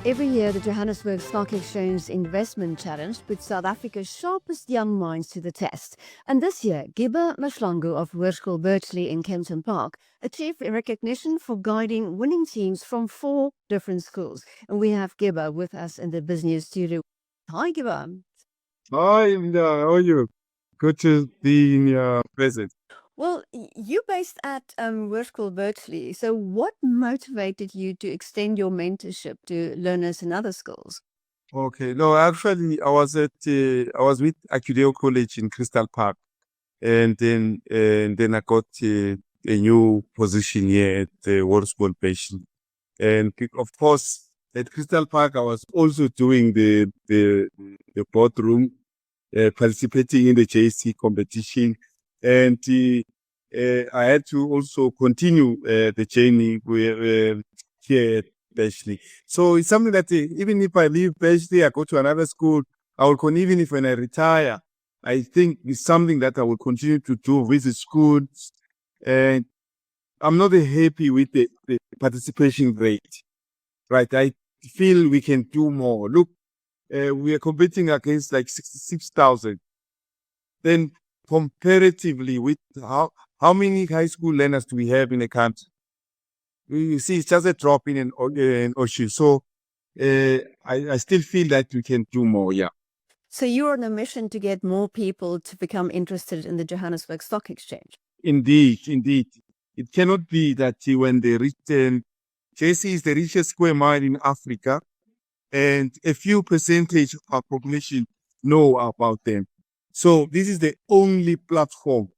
Every year, the Johannesburg Stock Exchange Investment Challenge puts South Africa's sharpest young minds to the test. And this year, Giba Mahlangu of Hoërskool Birchleigh in Kempton Park achieved recognition for guiding winning teams from 4 different schools. And we have Giba with us in the BizNews studio. Hi, Giba. Hi, Linda. How are you? Good to be in your presence. Well, you're based at Hoërskool Birchleigh. So what motivated you to extend your mentorship to learners in other schools? Okay. No, actually, I was with Acudeo College in Crystal Park, and then I got a new position here at the Hoërskool Birchleigh. And of course, at Crystal Park, I was also doing the boardroom, participating in the JSE competition, and I had to also continue the journey here at Berkeley. So it's something that even if I leave Berkeley, I go to another school, I will continue. Even if when I retire, I think it's something that I will continue to do, visit schools. And I'm not happy with the participation rate, right? I feel we can do more. Look, we are competing against like 66,000. Then comparatively with how many high school learners do we have in the country? You see, it's just a drop in an ocean. So I still feel that we can do more, yeah. So you're on a mission to get more people to become interested in the Johannesburg Stock Exchange. Indeed. It cannot be that when they reach JSE is the richest square mile in Africa, and a few percentage of our population know about them. So this is the only platform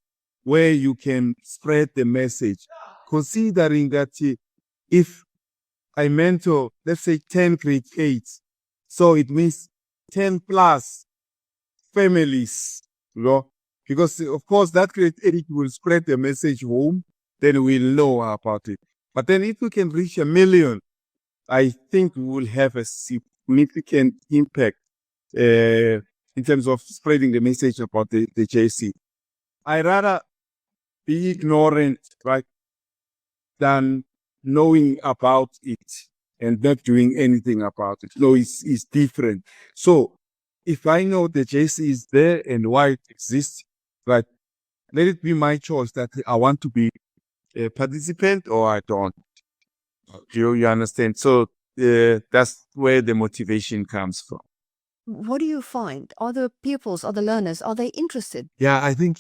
where you can spread the message, considering that if I mentor, let's say 10 grade 8s, so it means 10 plus families, because of course that grade 8 will spread the message home, then we'll know about it. But then if we can reach 1 million, I think we will have a significant impact in terms of spreading the message about the JSE. I rather be ignorant, right, than knowing about it and not doing anything about it. No, it's different. So if I know the JSE is there and why it exists, right, let it be my choice that I want to be a participant or I don't. You understand? So that's where the motivation comes from. What do you find? Are the pupils, are the learners, are they interested? Yeah, I think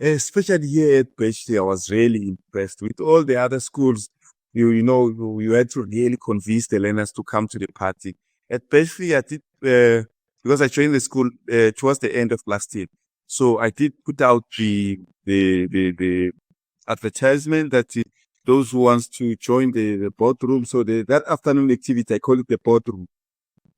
especially here at Berkeley, I was really impressed with all the other schools. You had to really convince the learners to come to the party. At Berkeley, I did because I joined the school towards the end of last year. So I did put out the advertisement that those who wants to join the boardroom. So that afternoon activity, I call it the boardroom.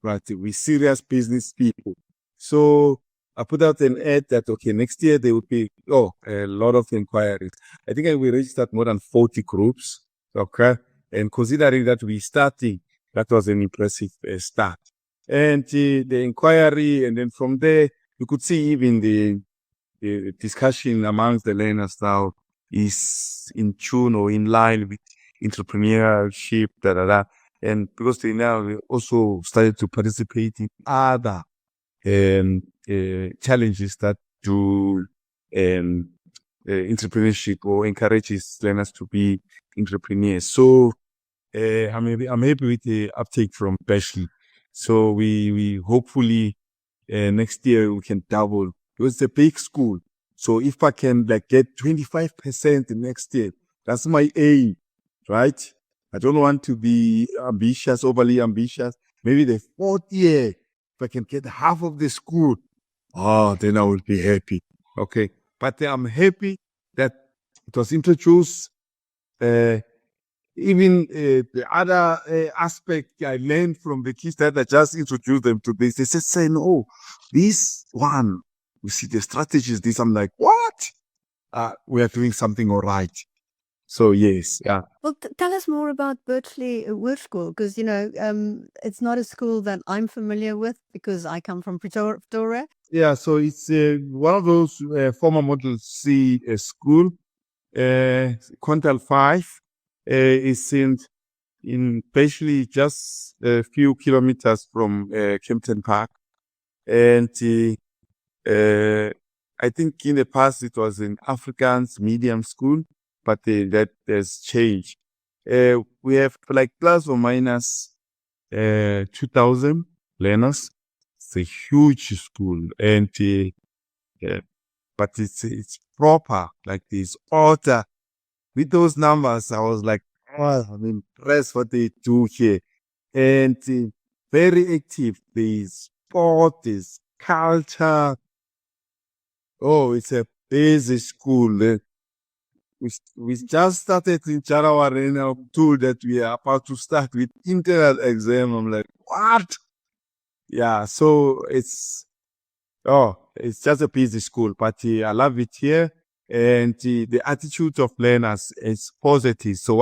Right, we serious business people. So I put out an ad that, okay, next year there will be, a lot of inquiries. I think we registered more than 40 groups, okay? And considering that we're starting, that was an impressive start. And the inquiry, and then from there, you could see even the discussion amongst the learners now is in tune or in line with entrepreneurship, And because they now also started to participate in other challenges that do entrepreneurship or encourages learners to be entrepreneurs. So I'm happy with the uptake from Berkeley. So we hopefully next year we can double. It's a big school. So if I can get 25% next year, that's my aim, right? I don't want to be ambitious, overly ambitious. Maybe the 4th year, if I can get half of the school, then I will be happy. Okay. But I'm happy that it was introduced. Even the other aspect I learned from the kids that I just introduced them to this, they said, say, no, this one, we see the strategies, this. I'm like, what? We are doing something all right. So yes, yeah. Well, tell us more about Birchleigh Hoërskool, because it's not a school that I'm familiar with because I come from Pretoria. Yeah, so it's one of those former Model C school. Quintal 5 is in basically just a few kilometers from Kempton Park. And I think in the past it was an Afrikaans medium school, but that has changed. We have like plus or minus 2,000 learners. It's a huge school, and but it's proper, like this order. With those numbers, I was like, oh, I'm impressed what they do here. And very active. There's sport, there's culture. Oh, it's a busy school. We just started in January and I'm told that we are about to start with internal exam. I'm like, what? Yeah, so it's just a busy school, but I love it here. And the attitude of learners is positive. So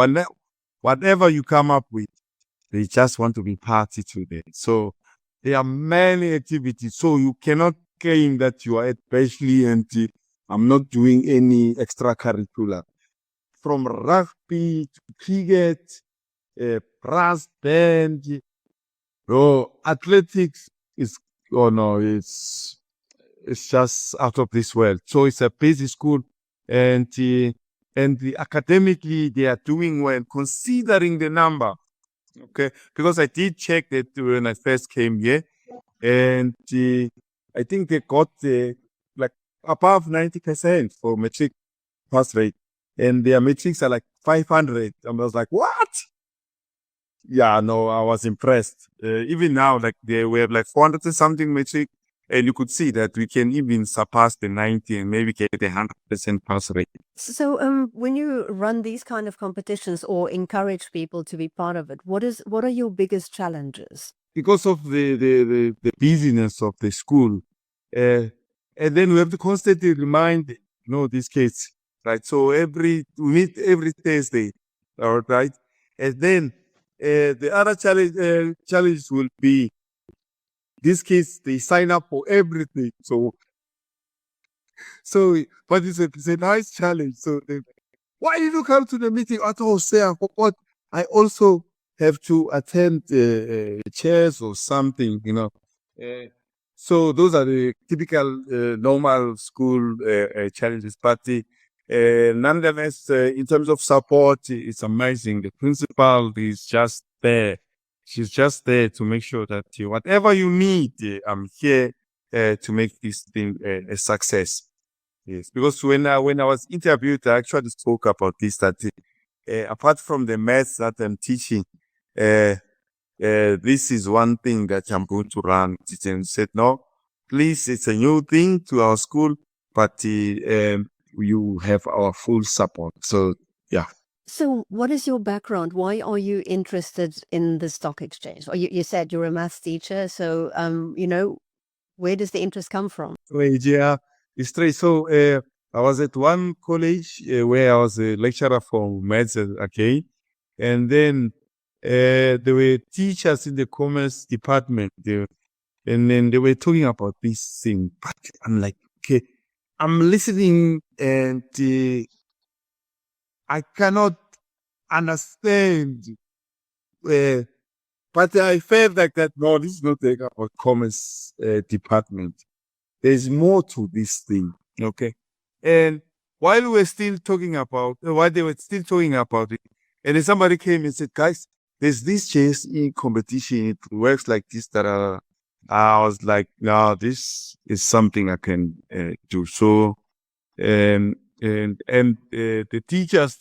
whatever you come up with, they just want to be party to it. So there are many activities. So you cannot claim that you are at Berkeley and I'm not doing any extracurricular. From rugby to cricket, brass band, athletics is, oh no, it's just out of this world. So it's a busy school, and academically they are doing well considering the number. Okay, because I did check that when I first came here, and I think they got like above 90% for matric pass rate, and their matrics are like 500. And I was like, what? Yeah, no, I was impressed. Even now, like they were like 400 and something matric, and you could see that we can even surpass the 90 and maybe get a 100% pass rate. So, when you run these kind of competitions or encourage people to be part of it, what are your biggest challenges? Because of the busyness of the school, and then we have to constantly remind, these kids, right? So we meet every Thursday, all right? And then the other challenge will be these kids, they sign up for everything. But it's a nice challenge. So why did you come to the meeting? I thought, say, I forgot. I also have to attend chairs or something, so those are the typical normal school challenges. But nonetheless, in terms of support, it's amazing. The principal is just there. She's just there to make sure that whatever you need, I'm here to make this thing a success. Yes, because when I was interviewed, I actually spoke about this, that apart from the maths that I'm teaching, this is one thing that I'm going to run. And said, no, please, it's a new thing to our school, but you have our full support. So, yeah. So, what is your background? Why are you interested in the stock exchange? Or you said you're a maths teacher, so where does the interest come from? Wait, yeah, it's true. So I was at one college where I was a lecturer for maths, okay, and then there were teachers in the commerce department, and then they were talking about this thing. But I'm like, okay, I'm listening, and I cannot understand. But I felt like that. No, this is not about commerce department. There's more to this thing, okay? And while they were still talking about it, and then somebody came and said, guys, there's this JSE competition. It works like this, that I was like, no, this is something I can do. So, and the teachers,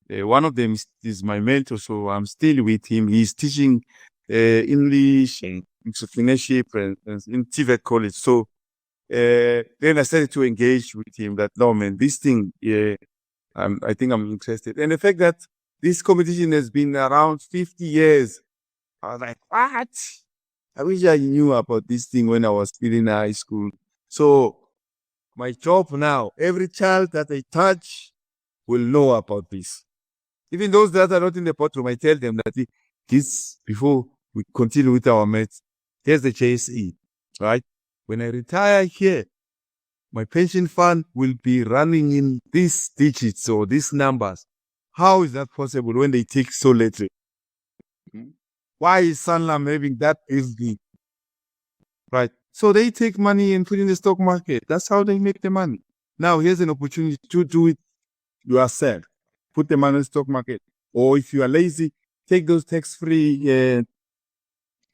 one of them is my mentor, so I'm still with him. He's teaching English and entrepreneurship and in TVET college. So then I started to engage with him that, no, man, this thing, I think I'm interested. And the fact that this competition has been around 50 years, I was like, what? I wish I knew about this thing when I was still in high school. So my job now, every child that I touch will know about this. Even those that are not in the boardroom, I tell them that this, before we continue with our maths, here's the JSE, right? when I retire here, my pension fund will be running in these digits or these numbers. How is that possible when they take so little? Why is Sanlam having that building? Right. So they take money and put in the stock market. That's how they make the money. Now here's an opportunity to do it yourself. Put the money in the stock market. Or if you are lazy, take those tax-free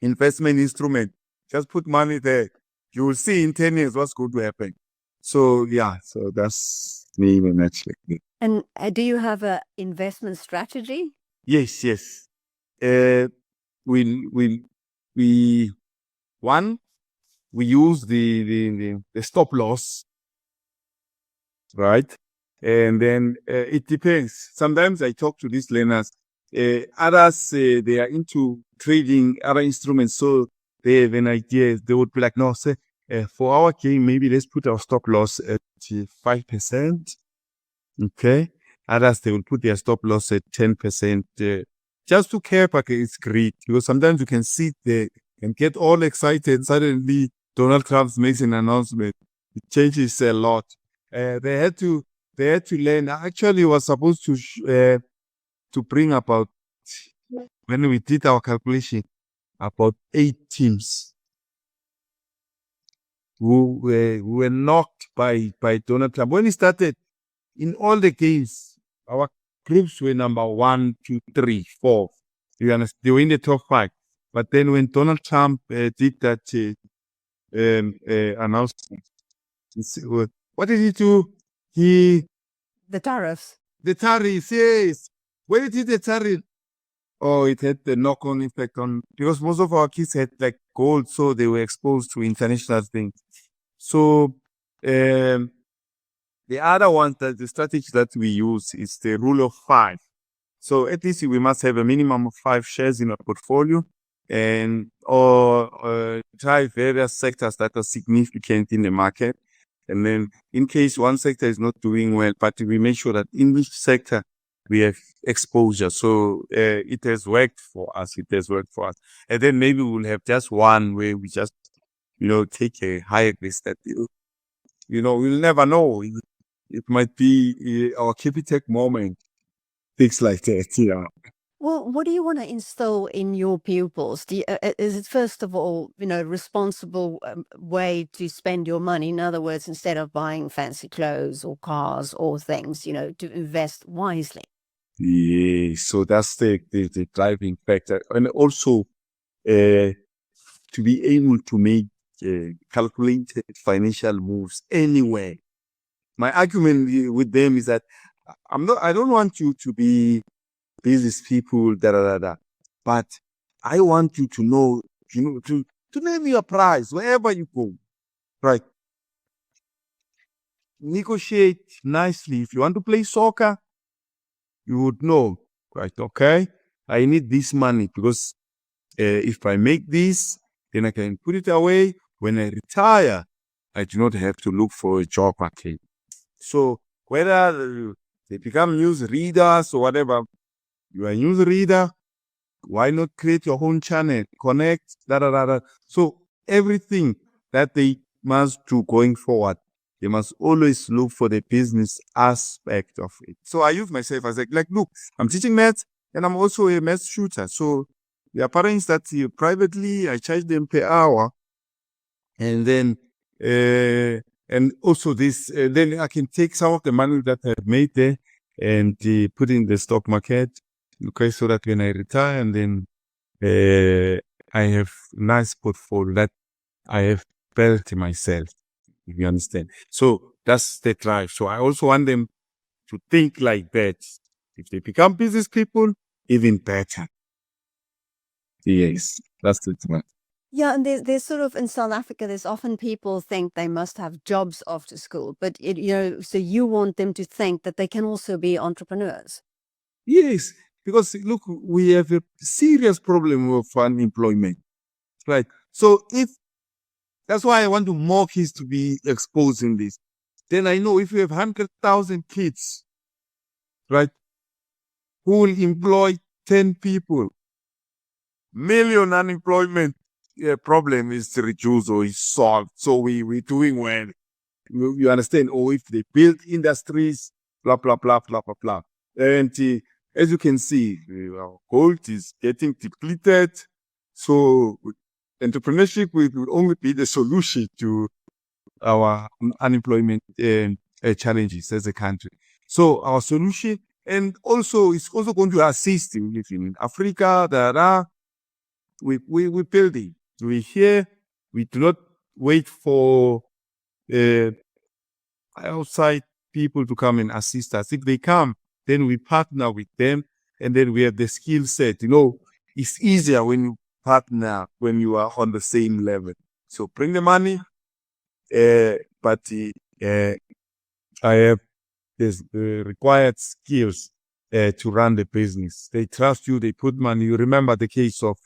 investment instruments. Just put money there. You will see in 10 years what's going to happen. So yeah, so that's me in a nutshell. And do you have an investment strategy? Yes. We use the stop loss, right? And then it depends. Sometimes I talk to these learners. Others, they are into trading other instruments, so they have an idea. They would be like, no, say, for our game, maybe let's put our stop loss at 5%. Okay. Others, they will put their stop loss at 10%. Just to care against greed, because sometimes you can sit there and get all excited. Suddenly, Donald Trump makes an announcement. It changes a lot. They had to learn. Actually, it was supposed to bring about, when we did our calculation, about 8 teams who were knocked by Donald Trump. When he started, in all the games, our groups were number 1, 2, 3, 4. You understand? They were in the top 5. But then when Donald Trump did that announcement, what did he do? The tariffs. The tariffs, yes. When it did the tariff, it had the knock-on effect on, because most of our kids had like gold, so they were exposed to international things. So the other one, the strategy that we use is the rule of 5. So at least we must have a minimum of 5 shares in our portfolio, and or try various sectors that are significant in the market. And then in case one sector is not doing well, but we make sure that in which sector we have exposure. So it has worked for us. And then maybe we'll have just one where we just, take a higher risk that, we'll never know. It might be our Capitec moment. Things like that, Well, what do you want to instill in your pupils? Is it, first of all, responsible way to spend your money? In other words, instead of buying fancy clothes or cars or things, to invest wisely. Yeah, so that's the driving factor. And also to be able to make calculated financial moves anywhere. My argument with them is that I don't want you to be business people, but I want you to know, to name your price wherever you go, right? Negotiate nicely. If you want to play soccer, you would know, right? Okay, I need this money because if I make this, then I can put it away. When I retire, I do not have to look for a job again. So whether they become news readers or whatever, you are a news reader, why not create your own channel, connect, So everything that they must do going forward, they must always look for the business aspect of it. So I use myself as like, look, I'm teaching maths and I'm also a maths shooter. So there are parents that privately, I charge them per hour. And then, and also this, then I can take some of the money that I've made there and put in the stock market. Okay, so that when I retire, and then I have nice portfolio that I have built myself, if you understand. So that's the drive. So I also want them to think like that. If they become business people, even better. Yes, that's the one. Yeah, and there's sort of, in South Africa, there's often people think they must have jobs after school, but so you want them to think that they can also be entrepreneurs. Yes, because look, we have a serious problem of unemployment, right? So that's why I want more kids to be exposed in this. Then I know if you have 100,000 kids, right, who will employ 10 people, million unemployment. problem is reduced or is solved. So we're doing well. You understand? Or if they build industries, blah, blah, blah, blah, blah, blah. And as you can see, our gold is getting depleted. So entrepreneurship will only be the solution to our unemployment challenges as a country. So our solution, and also it's also going to assist in Africa. We're building. We're here. We do not wait for outside people to come and assist us. If they come, then we partner with them, and then we have the skill set. It's easier when you partner, when you are on the same level. So bring the money, but I have the required skills to run the business. They trust you. They put money. You remember the case of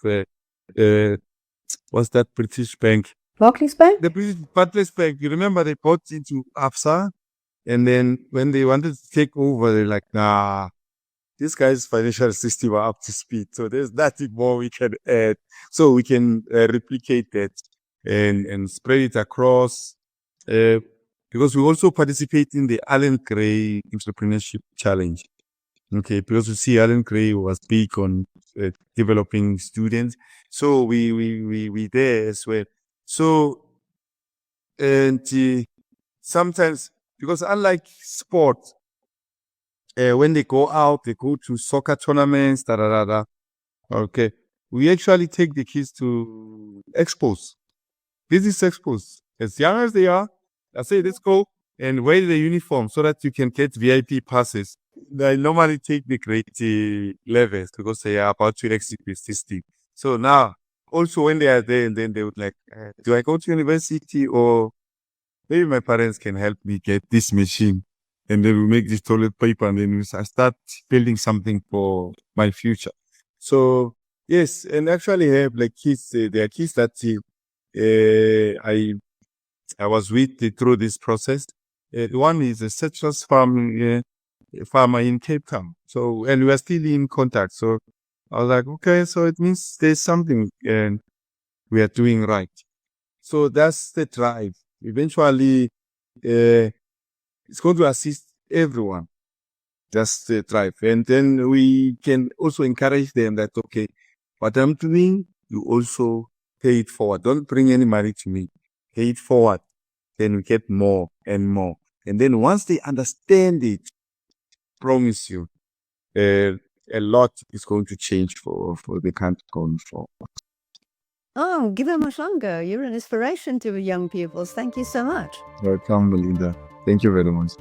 what's that British bank? Barclays Bank? The British Barclays Bank. You remember they bought into ABSA, and then when they wanted to take over, they're like, nah, this guy's financial system are up to speed. So there's nothing more we can add. So we can replicate that and spread it across. Because we also participate in the Allan Gray Entrepreneurship Challenge. Okay, because you see, Allan Gray was big on developing students. So we there as well. So, and sometimes, because unlike sport, when they go out, they go to soccer tournaments, Okay, we actually take the kids to expos. Business expos. As young as they are, I say, let's go and wear the uniform so that you can get VIP passes. They normally take the grade levels because they are about to exhibit this thing. So now, also when they are there, and then they would like, do I go to university, or maybe my parents can help me get this machine, and then we make this toilet paper, and then I start building something for my future. So yes, and actually have like kids. There are kids that I was with through this process. One is a citrus farmer in Cape Town. So, and we are still in contact. So I was like, okay, so it means there's something and we are doing right. So that's the drive. Eventually, it's going to assist everyone. That's the drive. And then we can also encourage them that, okay, what I'm doing, you also pay it forward. Don't bring any money to me. Pay it forward. Then we get more and more. And then once they understand it, promise you, a lot is going to change for the country going forward. Oh, Giba Mahlangu, you're an inspiration to young pupils. Thank you so much. Welcome, Belinda. Thank you very much.